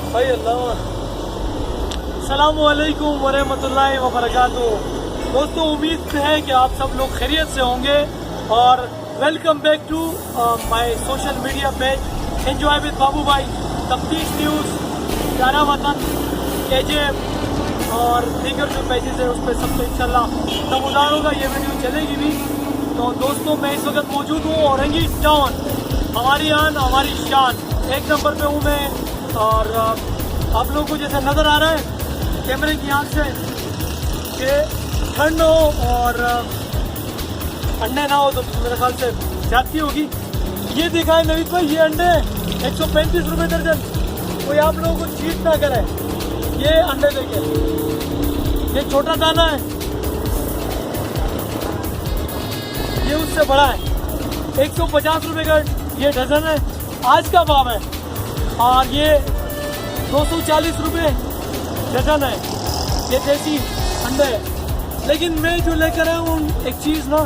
भाई अस्सलामुअलैकुम वरहमतुल्लाहि वबरकातुहू। दोस्तों, उम्मीद है कि आप सब लोग खैरियत से होंगे और welcome back to my social media page enjoy with Babu Bhai, Taftish news, प्यारा वतन, KJM और दीगर जो पेजेस है उस पर सब पे इंशाल्लाह नमूदार होगा, ये वीडियो चलेगी भी। तो दोस्तों, मैं इस वक्त मौजूद हूँ औरंगी टाउन, हमारी आन हमारी शान, एक नंबर पे हूँ मैं। और आप लोगों को जैसे नज़र आ रहा है कैमरे की आंख से कि ठंड हो और अंडे ना हो तो मेरे ख्याल से ज्यादती होगी। ये दिखाए नवीद भाई, ये अंडे 135 रुपये दर्जन। कोई आप लोगों को चीट ना करे। ये अंडे देखिए, ये छोटा दाना है, ये उससे बड़ा है। 150 रुपये का ये डजन है, आज का भाव है। और ये 240 रुपये डजन है, ये देसी अंडे है। लेकिन मैं जो लेकर आया हूँ एक चीज़ ना,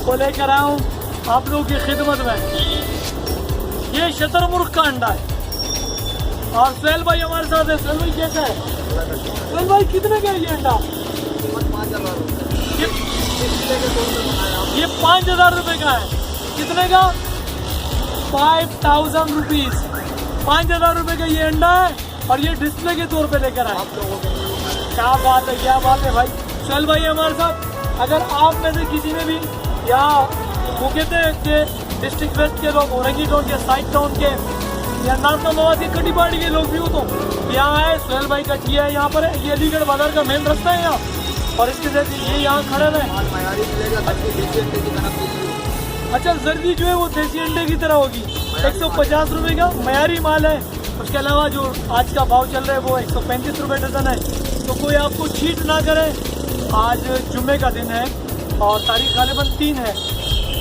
वो लेकर आया हूँ आप लोगों की खिदमत में। ये शतरमुर्ग का अंडा है और सुहेल भाई हमारे साथ है। सुहेल भाई कैसा है? सुहेल भाई कितने का है ये अंडा? ये 5,000 रुपये का है। कितने का? 5,000 रुपीज़। 5,000 रुपये का ये अंडा है और ये डिस्प्ले के तौर पे लेकर आए। क्या बात है, क्या बात है भाई। सुहेल भाई हमारे साथ। अगर आप में से किसी ने भी या वो कहते हैं कि डिस्ट्रिक्ट वेस्ट के लोग, औरंगी टाउन के, साइड टाउन के या नाजनाबाद के, कटी पार्टी के लोग भी हो तो यहाँ है। सुहेल भाई का ठिया है यहाँ पर है। ये अलीगढ़ बाजार का मेन रास्ता है यहाँ, और इसके साथ ये यहाँ खड़े हैं। अच्छा, जर्दी जो है वो देसी अंडे की तरह होगी। 150 रुपये का मयारी माल है। उसके अलावा जो आज का भाव चल रहा है वो 135 रुपये डजन है। तो कोई आपको चीट ना करे। आज जुम्मे का दिन है और तारीख गालिबन 3 है,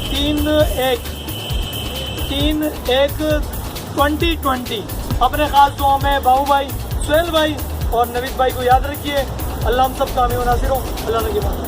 3/1/2020। अपने खास दुआ में बाबू भाई, सुहेल भाई और नवीद भाई को याद रखिए। अल्लाह हम सब कामयाब नासिर हो। अल्लाह ने की बात।